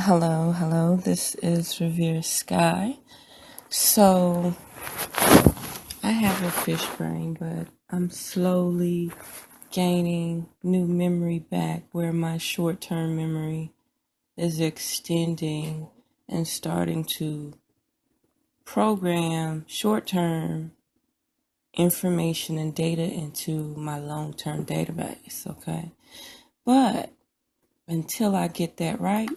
Hello, this is Revere Sky. So, I have a fish brain, but I'm slowly gaining new memory back where my short-term memory is extending and starting to program short-term information and data into my long-term database, okay? But until I get that right,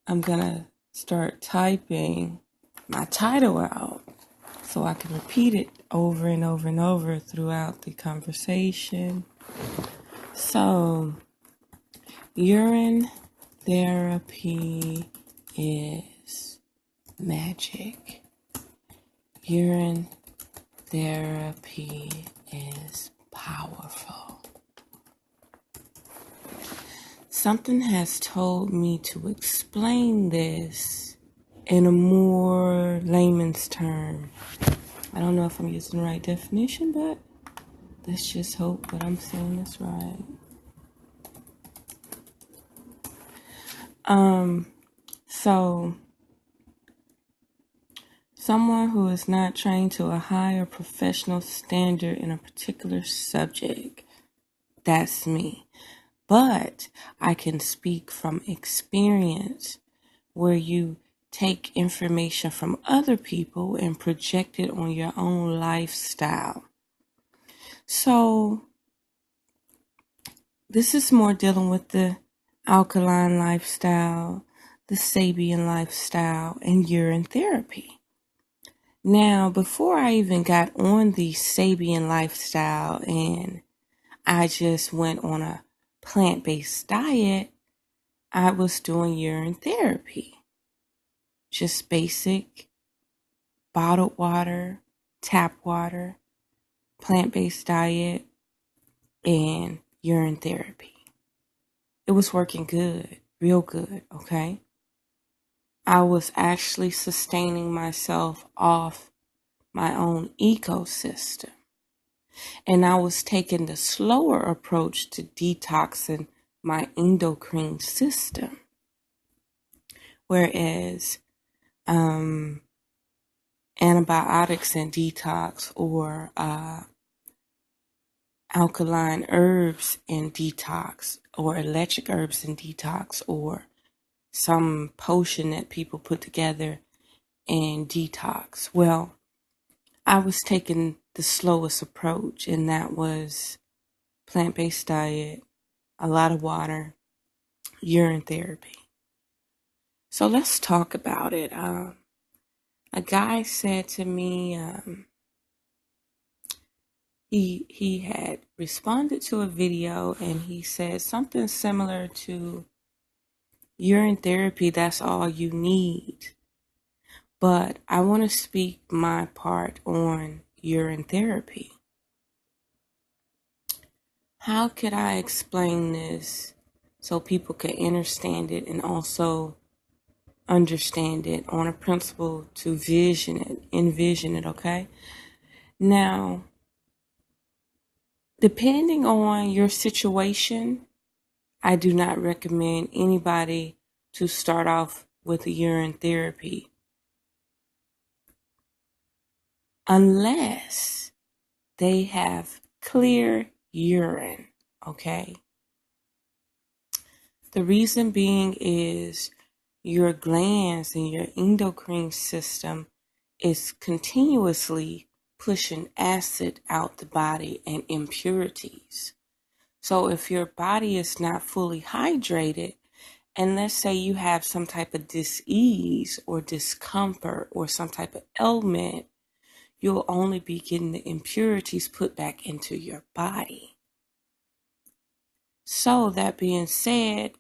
I'm gonna start typing my title out so I can repeat it over and over and over throughout the conversation. So, urine therapy is magic. Urine therapy is powerful. Something has told me to explain this in a more layman's term. I don't know if I'm using the right definition, but let's just hope that I'm saying this right. So someone who is not trained to a higher professional standard in a particular subject, that's me. But I can speak from experience where you take information from other people and project it on your own lifestyle. So this is more dealing with the alkaline lifestyle, the Sabian lifestyle, and urine therapy. Now, before I even got on the Sabian lifestyle and I just went on a plant-based diet, I was doing urine therapy. Just basic bottled water, tap water, plant-based diet, and urine therapy. It was working good, real good, okay? I was actually sustaining myself off my own ecosystem. And I was taking the slower approach to detoxing my endocrine system. Whereas antibiotics and detox or alkaline herbs and detox or electric herbs and detox or some potion that people put together and detox. Well, I was taking the slowest approach, and that was plant-based diet, a lot of water, urine therapy. So let's talk about it. A guy said to me, he had responded to a video and he said something similar to urine therapy, that's all you need. But I want to speak my part on urine therapy. How could I explain this so people can understand it and also understand it on a principle to envision it, okay? Now, depending on your situation, I do not recommend anybody to start off with urine therapy unless they have clear urine, okay? The reason being is your glands and your endocrine system is continuously pushing acid out the body and impurities. So if your body is not fully hydrated, and let's say you have some type of dis-ease or discomfort or some type of ailment, you'll only be getting the impurities put back into your body. So that being said,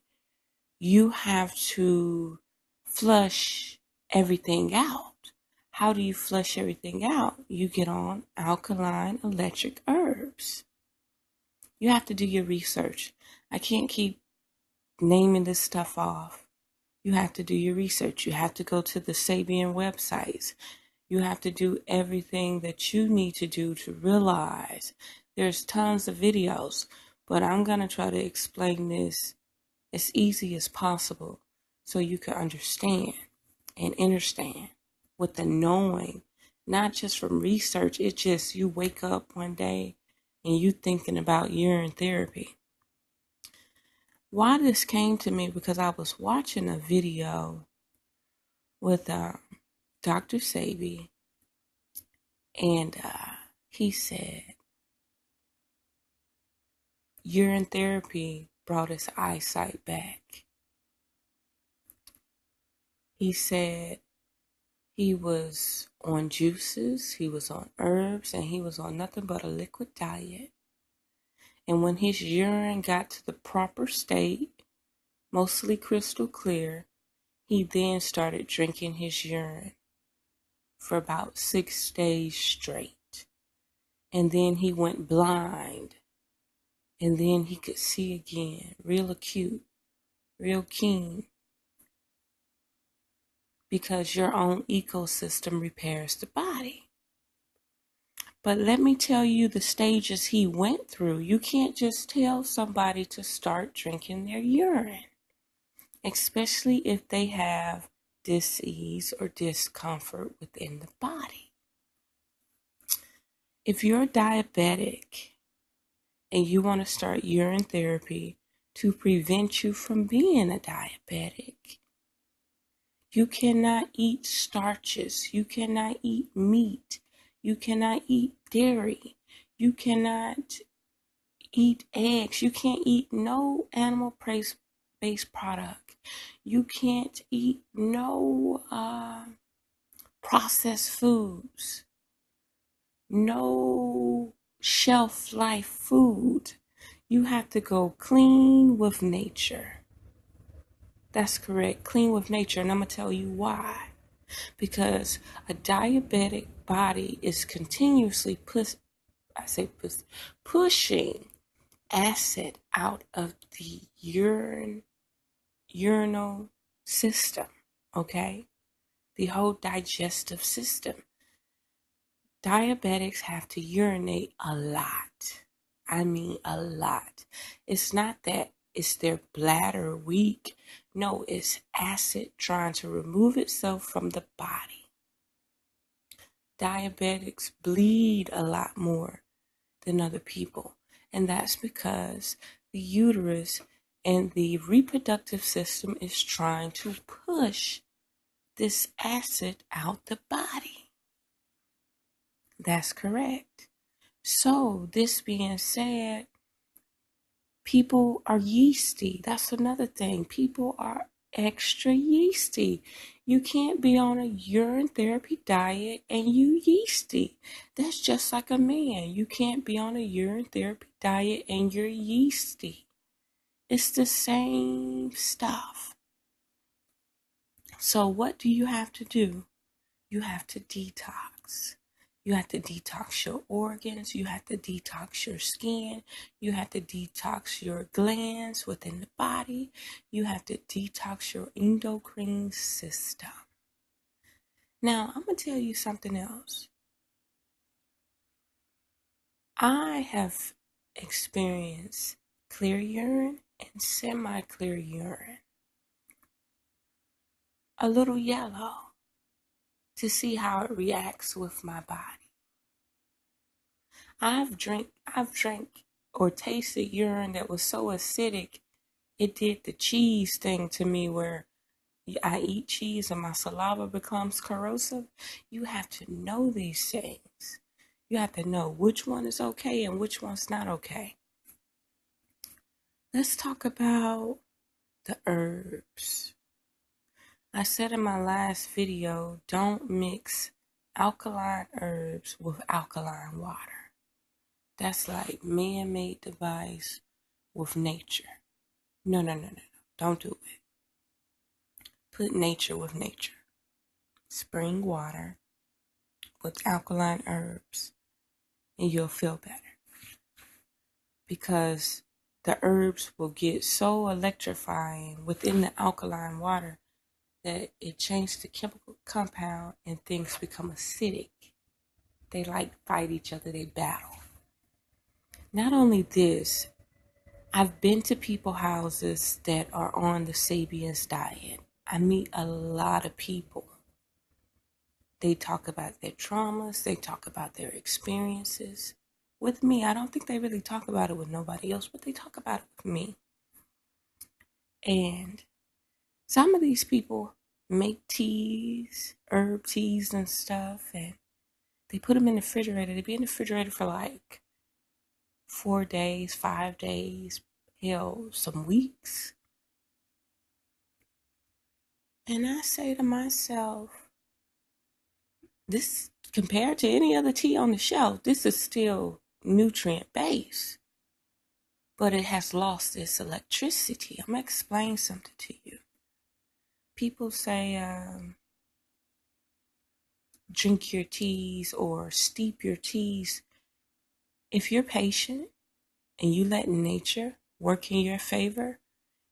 you have to flush everything out. How do you flush everything out? You get on alkaline electric herbs. You have to do your research. I can't keep naming this stuff off. You have to do your research. You have to go to the Sabian websites. You have to do everything that you need to do to realize there's tons of videos, but I'm going to try to explain this as easy as possible so you can understand and understand with the knowing, not just from research. It's just you wake up one day and you thinking about urine therapy. Why this came to me, because I was watching a video with dr.sebi, and he said urine therapy brought his eyesight back. He said he was on juices, he was on herbs, and he was on nothing but a liquid diet. And when his urine got to the proper state, mostly crystal clear, he then started drinking his urine for about 6 days straight. And then he went blind. And then he could see again, real acute, real keen. Because your own ecosystem repairs the body. But let me tell you the stages he went through. You can't just tell somebody to start drinking their urine, especially if they have dis-ease or discomfort within the body. If you're diabetic and you want to start urine therapy to prevent you from being a diabetic, you cannot eat starches, you cannot eat meat, you cannot eat dairy, you cannot eat eggs, you can't eat no animal-based product, you can't eat no processed foods, no shelf life food. You have to go clean with nature. That's correct, clean with nature, and I'm going to tell you why. Because a diabetic body is continuously pushing acid out of the urinal system, okay? The whole digestive system. Diabetics have to urinate a lot. I mean a lot. It's not that it's their bladder weak. No, it's acid trying to remove itself from the body. Diabetics bleed a lot more than other people. And that's because the uterus and the reproductive system is trying to push this acid out the body. That's correct. So, this being said, people are yeasty. That's another thing. People are extra yeasty. You can't be on a urine therapy diet and you yeasty. That's just like a man. You can't be on a urine therapy diet and you're yeasty. It's the same stuff. So what do you have to do? You have to detox. You have to detox your organs. You have to detox your skin. You have to detox your glands within the body. You have to detox your endocrine system. Now, I'm going to tell you something else. I have experienced clear urine and semi-clear urine. A little yellow, to see how it reacts with my body. I've drank or tasted urine that was so acidic, it did the cheese thing to me where I eat cheese and my saliva becomes corrosive. You have to know these things. You have to know which one is okay and which one's not okay. Let's talk about the herbs. I said in my last video, don't mix alkaline herbs with alkaline water. That's like man-made device with nature. No. Don't do it. Put nature with nature. Spring water with alkaline herbs and you'll feel better. Because the herbs will get so electrifying within the alkaline water that it changes the chemical compound and things become acidic. They like fight each other, they battle. Not only this, I've been to people houses that are on the Sabian's diet. I meet a lot of people. They talk about their traumas, they talk about their experiences. With me, I don't think they really talk about it with nobody else, but they talk about it with me. And some of these people make teas, herb teas and stuff, and they put them in the refrigerator. They be in the refrigerator for like 4 days, 5 days, hell, some weeks. And I say to myself, this, compared to any other tea on the shelf, this is still nutrient based, but it has lost its electricity. I'm going to explain something to you. People say, drink your teas or steep your teas. If you're patient and you let nature work in your favor,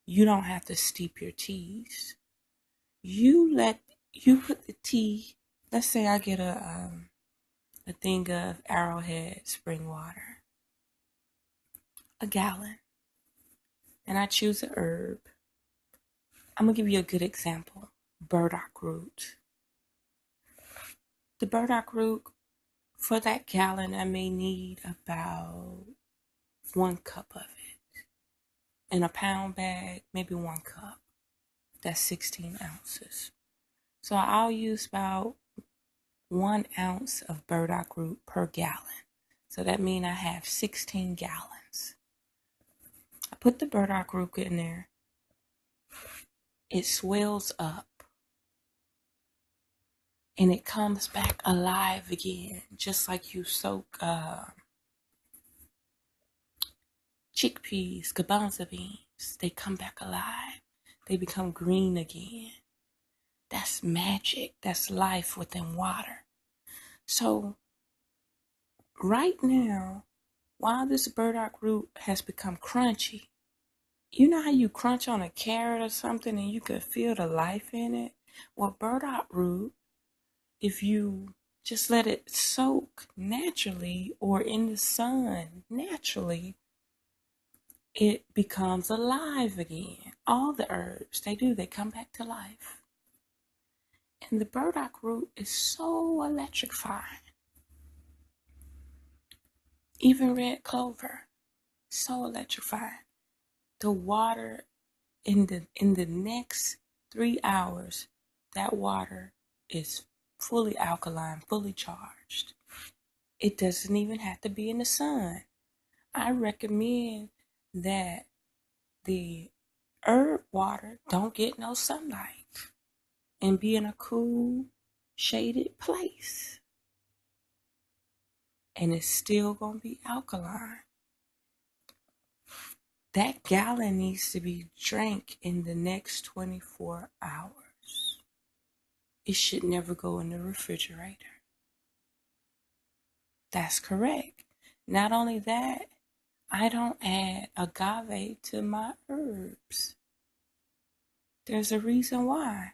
you don't have to steep your teas. You put the tea. Let's say I get a thing of Arrowhead spring water, a gallon, and I choose a herb. I'm gonna give you a good example: burdock root. The burdock root, for that gallon, I may need about 1 cup of it. In a pound bag, maybe 1 cup. That's 16 ounces. So I'll use about 1 ounce of burdock root per gallon. So that means I have 16 gallons. I put the burdock root in there. It swells up. And it comes back alive again. Just like you soak chickpeas, garbanzo beans. They come back alive. They become green again. That's magic. That's life within water. So right now, while this burdock root has become crunchy, you know how you crunch on a carrot or something and you could feel the life in it? Well, burdock root, if you just let it soak naturally or in the sun naturally, it becomes alive again. All the herbs, they come back to life. And the burdock root is so electrifying. Even red clover, so electrifying. The water in the next 3 hours, that water is fully alkaline, fully charged. It doesn't even have to be in the sun. I recommend that the herb water don't get no sunlight and be in a cool, shaded place. And it's still going to be alkaline. That gallon needs to be drank in the next 24 hours. It should never go in the refrigerator. That's correct. Not only that, I don't add agave to my herbs. There's a reason why.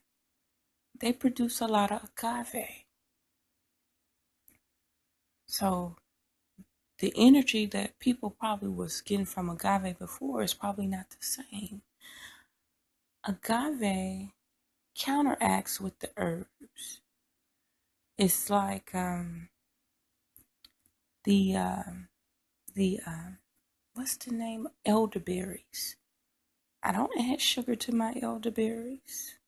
They produce a lot of agave. So the energy that people probably was getting from agave before is probably not the same. Agave counteracts with the herbs. It's like the what's the name? Elderberries. I don't add sugar to my elderberries.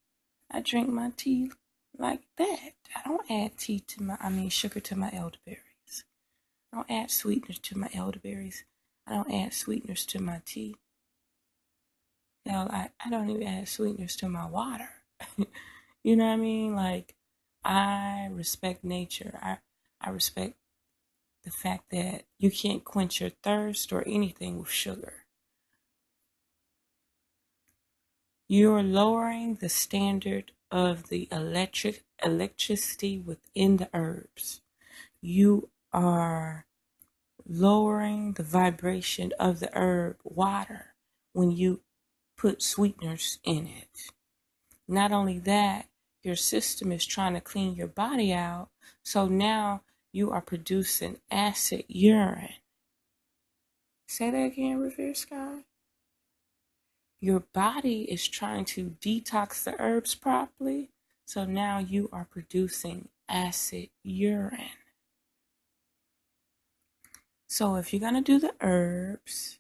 I drink my tea like that. I don't add sugar to my elderberries. I don't add sweeteners to my elderberries. I don't add sweeteners to my tea. Hell, I don't even add sweeteners to my water. You know what I mean? Like, I respect nature. I respect the fact that you can't quench your thirst or anything with sugar. You're lowering the standard of the electricity within the herbs. You are lowering the vibration of the herb water when you put sweeteners in it. Not only that, your system is trying to clean your body out, so now you are producing acid urine. Say that again, Revere Sky. your body is trying to detox the herbs properly. So now you are producing acid urine. So if you're going to do the herbs,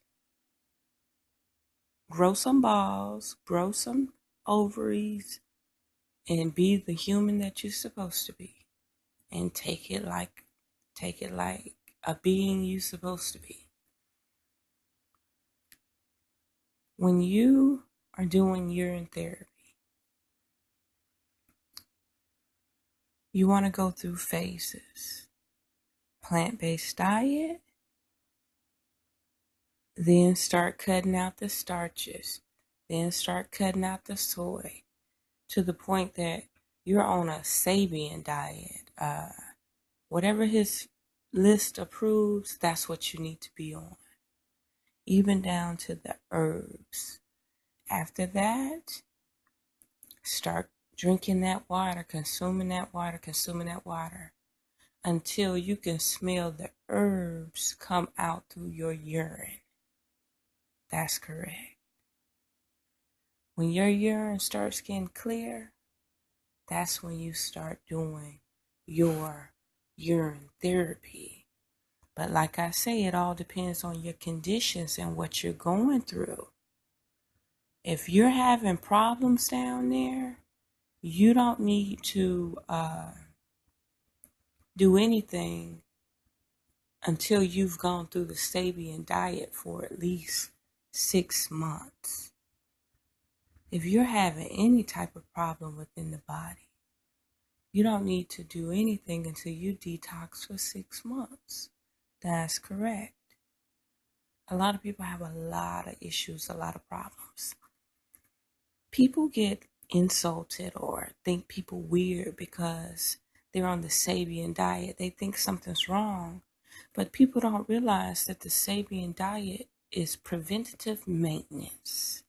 grow some balls, grow some ovaries, and be the human that you're supposed to be. And take it like a being you're supposed to be. When you are doing urine therapy, you want to go through phases. Plant-based diet, then start cutting out the starches, then start cutting out the soy, to the point that you're on a Sabian diet. Whatever his list approves, that's what you need to be on. Even down to the herbs. After that, start drinking that water, consuming that water, until you can smell the herbs come out through your urine. That's correct. When your urine starts getting clear, that's when you start doing your urine therapy. But like I say, it all depends on your conditions and what you're going through. If you're having problems down there, you don't need to do anything until you've gone through the Sabian diet for at least 6 months. If you're having any type of problem within the body, you don't need to do anything until you detox for 6 months. That's correct. A lot of people have a lot of issues, a lot of problems. People get insulted or think people weird because they're on the Sabian diet. They think something's wrong. But people don't realize that the Sabian diet is preventative maintenance,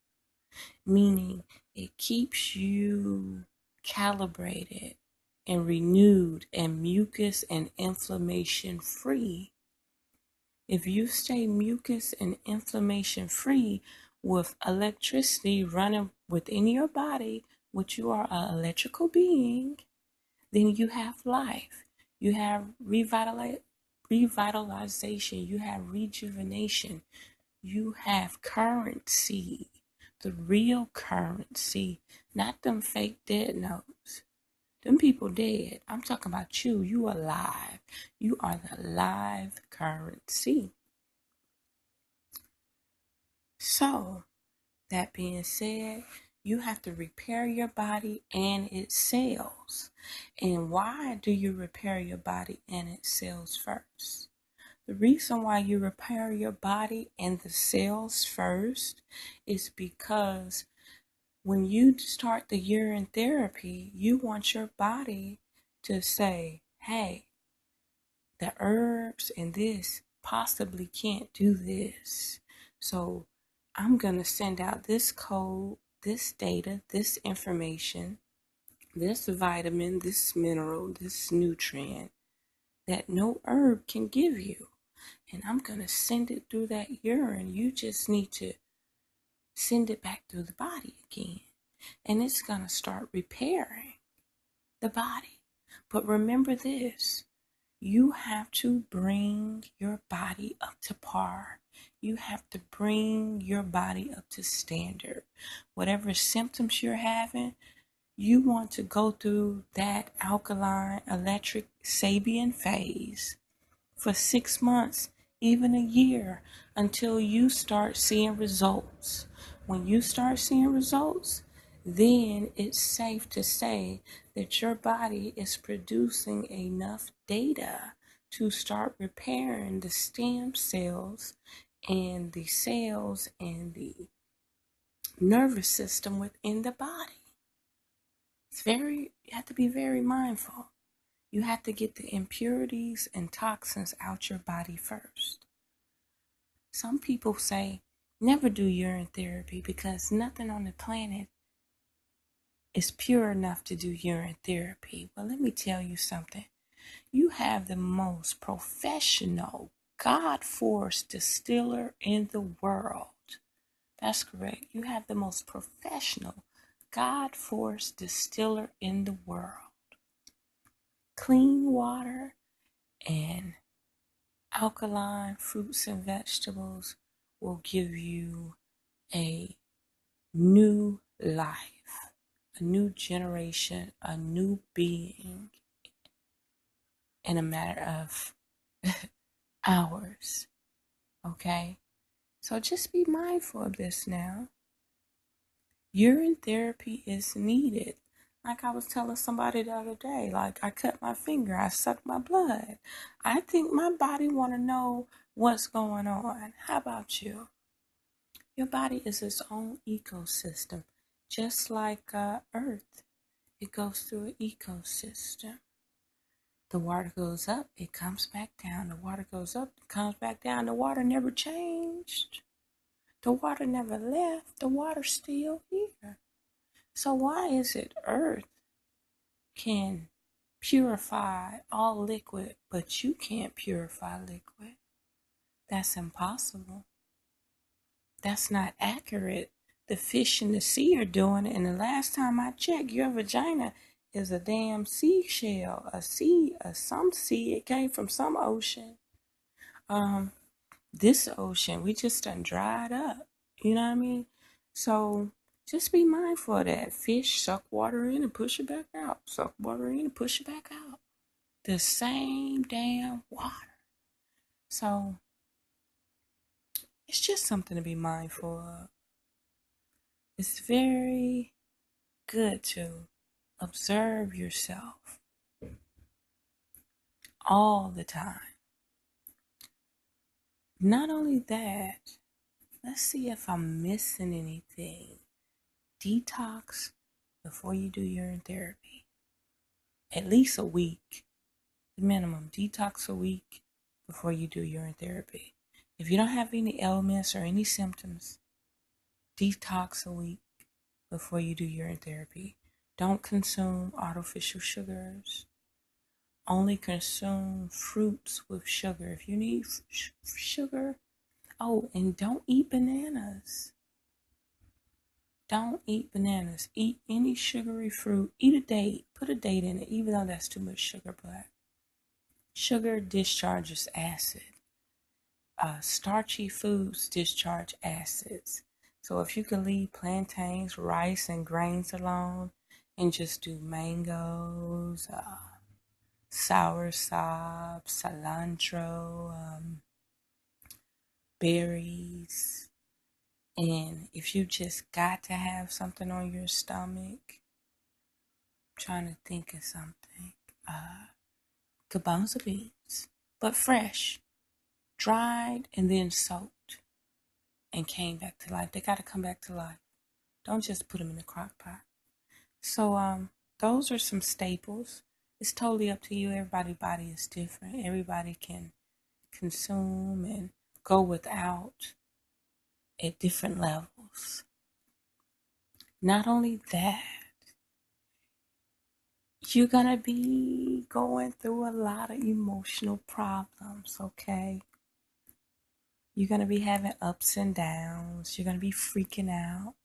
meaning it keeps you calibrated and renewed and mucus and inflammation free. If you stay mucus and inflammation free with electricity running within your body, which you are an electrical being, then you have life. You have revitalization. You have rejuvenation. You have currency. The real currency, not them fake dead notes. Them people dead. I'm talking about you. You alive. You are the live currency. So, that being said, you have to repair your body and its cells. And why do you repair your body and its cells first? The reason why you repair your body and the cells first is because when you start the urine therapy, you want your body to say, hey, the herbs and this possibly can't do this. So I'm going to send out this code, this data, this information, this vitamin, this mineral, this nutrient that no herb can give you. And I'm going to send it through that urine. You just need to send it back through the body again. And it's going to start repairing the body. But remember this, you have to bring your body up to par. You have to bring your body up to standard. Whatever symptoms you're having, you want to go through that alkaline, electric, Sabian phase for 6 months, even a year, until you start seeing results. When you start seeing results, then it's safe to say that your body is producing enough data to start repairing the stem cells and the cells and the nervous system within the body. You have to be very mindful. You have to get the impurities and toxins out your body first. Some people say, never do urine therapy because nothing on the planet is pure enough to do urine therapy. Well, let me tell you something. You have the most professional, God-forced distiller in the world That's correct. You have the most professional, God-forced distiller in the world. Clean water and alkaline fruits and vegetables will give you a new life, a new generation, a new being in a matter of hours. Okay? So just be mindful of this now. Urine therapy is needed. Like I was telling somebody the other day, like I cut my finger, I sucked my blood. I think my body want to know what's going on. How about you? Your body is its own ecosystem, just like Earth. It goes through an ecosystem. The water goes up, it comes back down. The water goes up, it comes back down. The water never changed. The water never left. The water's still here. So why is it Earth can purify all liquid, but you can't purify liquid? That's impossible. That's not accurate. The fish in the sea are doing it, and the last time I checked, your vagina is a damn seashell, some sea. It came from some ocean. This ocean, we just done dried up. You know what I mean? So just be mindful of that. Fish suck water in and push it back out. Suck water in and push it back out. The same damn water. So it's just something to be mindful of. It's very good to observe yourself all the time. Not only that, let's see if I'm missing anything. Detox before you do urine therapy. At least a week. The minimum. Detox a week before you do urine therapy. If you don't have any ailments or any symptoms, detox a week before you do urine therapy. Don't consume artificial sugars. Only consume fruits with sugar. If you need sugar, and don't eat bananas. Don't eat bananas. Eat any sugary fruit. Eat a date. Put a date in it, even though that's too much sugar. But sugar discharges acid. Starchy foods discharge acids. So if you can leave plantains, rice, and grains alone and just do mangoes, soursop, cilantro, berries, and if you just got to have something on your stomach, I'm trying to think of something, garbanzo beans, but fresh, dried, and then soaked, and came back to life. They got to come back to life. Don't just put them in a crock pot. So those are some staples. It's totally up to you. Everybody's body is different. Everybody can consume and go without at different levels. Not only that, you're going to be going through a lot of emotional problems, okay? You're going to be having ups and downs. You're going to be freaking out.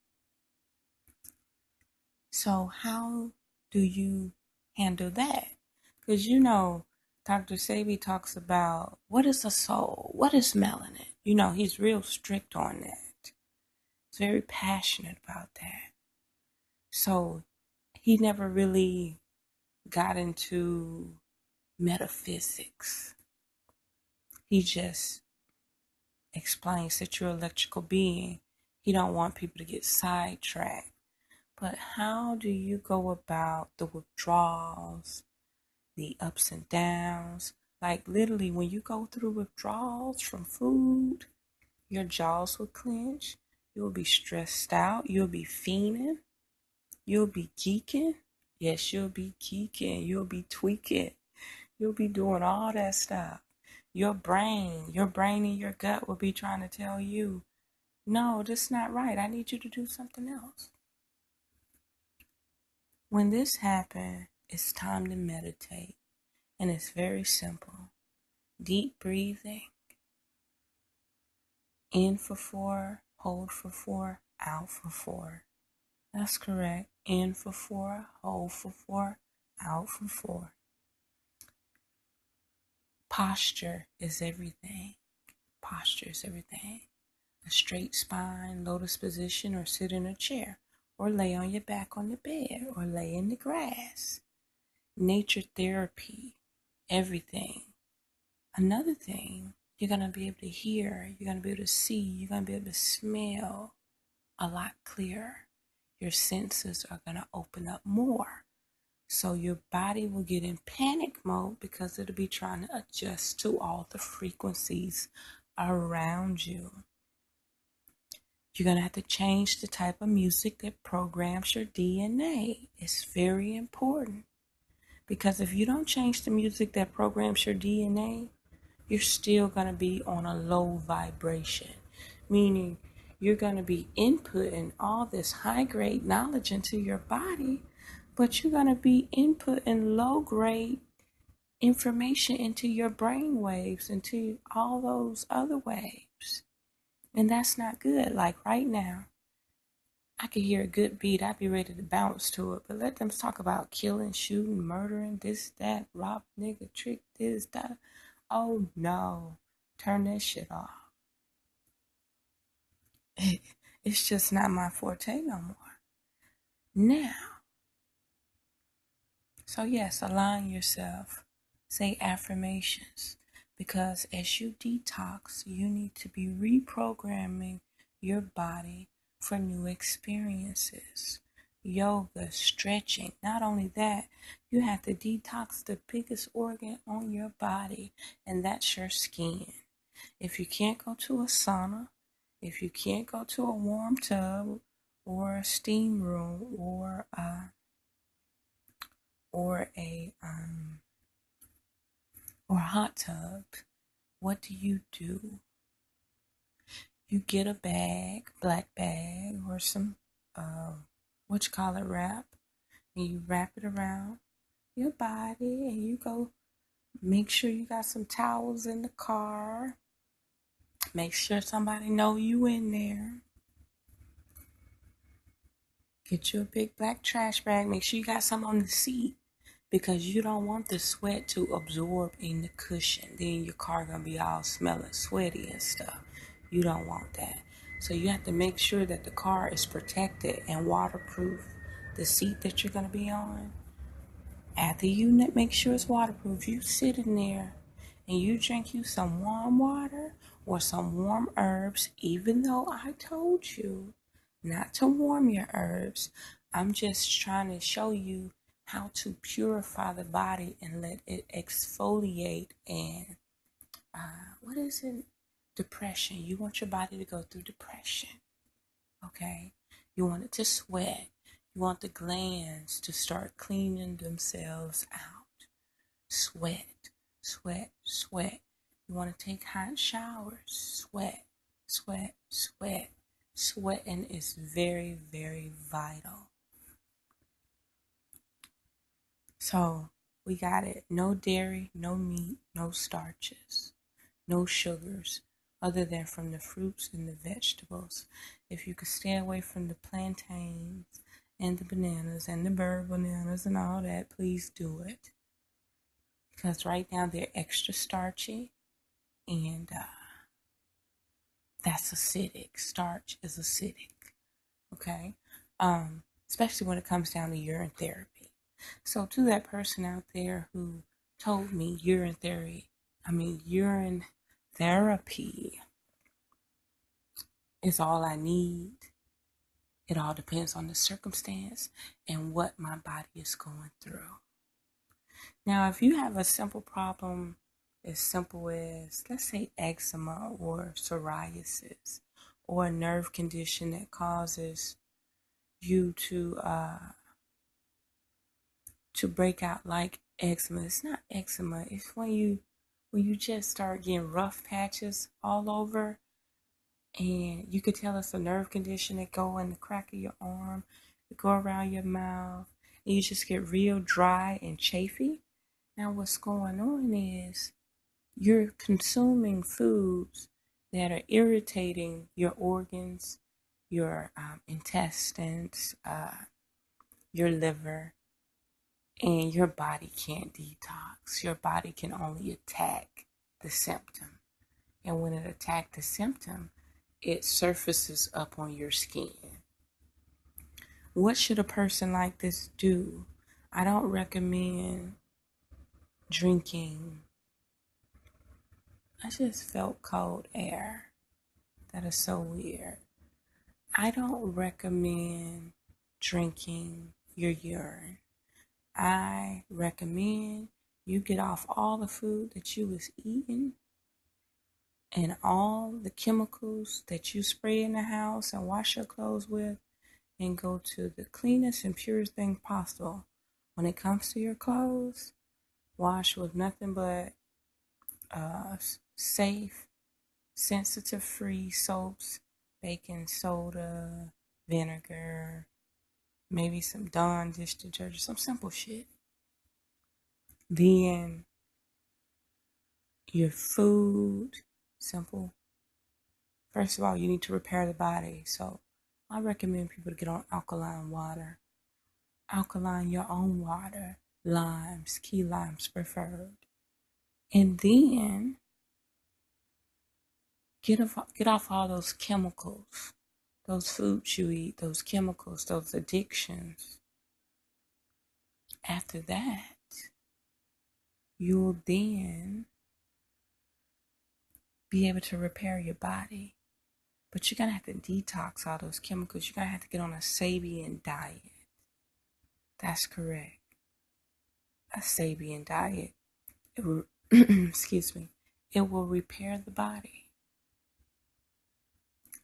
So how do you handle that? Because Dr. Sebi talks about what is a soul? What is melanin? He's real strict on that. He's very passionate about that. So he never really got into metaphysics. He just explains that you're an electrical being. He don't want people to get sidetracked. But how do you go about the withdrawals, the ups and downs? Like literally when you go through withdrawals from food, your jaws will clench. You'll be stressed out. You'll be fiending. You'll be geeking. Yes, you'll be geeking. You'll be tweaking. You'll be doing all that stuff. Your brain and your gut will be trying to tell you, no, this is not right. I need you to do something else. When this happens, it's time to meditate. And it's very simple. Deep breathing. In for 4, hold for 4, out for 4. That's correct. In for 4, hold for 4, out for 4. Posture is everything. Posture is everything. A straight spine, lotus position, or sit in a chair, or lay on your back on the bed, or lay in the grass. Nature therapy, everything. Another thing, you're going to be able to hear, you're going to be able to see, you're going to be able to smell a lot clearer. Your senses are going to open up more. So your body will get in panic mode because it'll be trying to adjust to all the frequencies around you. You're going to have to change the type of music that programs your DNA. It's very important. Because if you don't change the music that programs your DNA, you're still going to be on a low vibration. Meaning you're going to be inputting all this high-grade knowledge into your body, but you're going to be inputting low-grade information into your brain waves, into all those other waves. And that's not good. Like right now, I could hear a good beat. I'd be ready to bounce to it. But let them talk about killing, shooting, murdering, this, that, rob, nigga, trick, this, that. Oh no. Turn that shit off. It's just not my forte no more. Now. So yes, align yourself. Say affirmations. Because as you detox, you need to be reprogramming your body for new experiences. Yoga, stretching. Not only that, you have to detox the biggest organ on your body, and that's your skin. If you can't go to a sauna, if you can't go to a warm tub or a steam room or a hot tub, what do? You get a bag, black bag, or some wrap, and you wrap it around your body, and you go make sure you got some towels in the car. Make sure somebody know you in there. Get you a big black trash bag. Make sure you got some on the seat, because you don't want the sweat to absorb in the cushion. Then your car gonna be all smelling sweaty and stuff. You don't want that. So you have to make sure that the car is protected and waterproof. The seat that you're gonna be on, after you make sure it's waterproof, you sit in there and you drink you some warm water or some warm herbs, even though I told you not to warm your herbs. I'm just trying to show you how to purify the body and let it exfoliate and, depression. You want your body to go through depression, okay? You want it to sweat. You want the glands to start cleaning themselves out. Sweat, sweat, sweat. You want to take hot showers. Sweat, sweat, sweat. Sweating is very, very vital. So we got it. No dairy, no meat, no starches, no sugars, other than from the fruits and the vegetables. If you could stay away from the plantains and the bananas and the bird bananas and all that, please do it. Because right now they're extra starchy, and that's acidic. Starch is acidic, okay? Especially when it comes down to urine therapy. So to that person out there who told me urine therapy is all I need. It all depends on the circumstance and what my body is going through. Now, if you have a simple problem as simple as, let's say, eczema or psoriasis, or a nerve condition that causes you to break out like eczema. It's not eczema. It's when you just start getting rough patches all over, and you could tell it's a nerve condition that go in the crack of your arm, it go around your mouth, and you just get real dry and chafy. Now what's going on is you're consuming foods that are irritating your organs, your intestines, your liver, and your body can't detox. Your body can only attack the symptom. And when it attacks the symptom, it surfaces up on your skin. What should a person like this do? I don't recommend drinking. I just felt cold air. That is so weird. I don't recommend drinking your urine. I recommend you get off all the food that you was eating and all the chemicals that you spray in the house and wash your clothes with, and go to the cleanest and purest thing possible. When it comes to your clothes, wash with nothing but safe, sensitive-free soaps, baking soda, vinegar, maybe some Dawn dish detergent, some simple shit. Then your food, simple. First of all, you need to repair the body. So I recommend people to get on alkaline water. Alkaline your own water, limes, key limes preferred. And then get off all those chemicals, those foods you eat, those chemicals, those addictions. After that, you'll then be able to repair your body. But you're going to have to detox all those chemicals. You're going to have to get on a Sabian diet. That's correct. A Sabian diet. It will, excuse me. It will repair the body.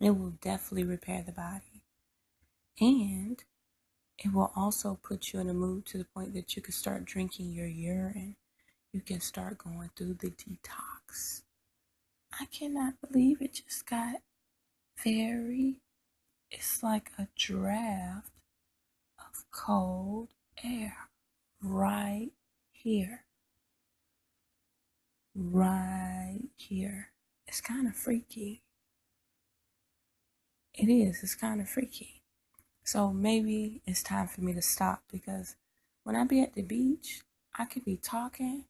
It will definitely repair the body. And it will also put you in a mood to the point that you can start drinking your urine. You can start going through the detox. I cannot believe it just got it's like a draft of cold air right here. Right here. It's kind of freaky. It is. It's kind of freaky. So maybe it's time for me to stop, because when I be at the beach, I could be talking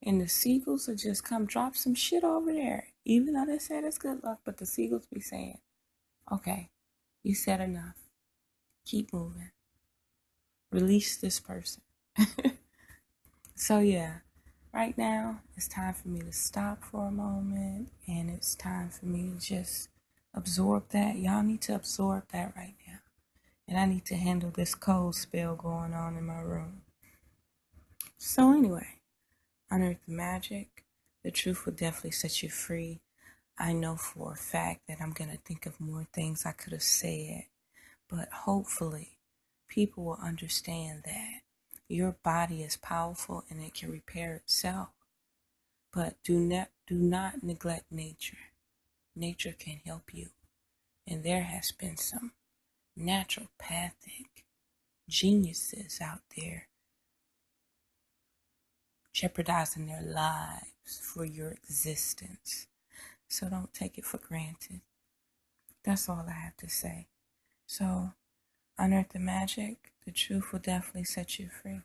and the seagulls will just come drop some shit over there. Even though they said it's good luck, but the seagulls be saying, okay, you said enough. Keep moving. Release this person. So yeah, right now it's time for me to stop for a moment, and it's time for me to just absorb that. Y'all need to absorb that right now. And I need to handle this cold spell going on in my room. So anyway, unearth the magic. The truth will definitely set you free. I know for a fact that I'm going to think of more things I could have said, but hopefully people will understand that your body is powerful and it can repair itself. But do not neglect nature. Nature can help you. And there has been some naturopathic geniuses out there jeopardizing their lives for your existence. So don't take it for granted. That's all I have to say. So unearth the magic. The truth will definitely set you free.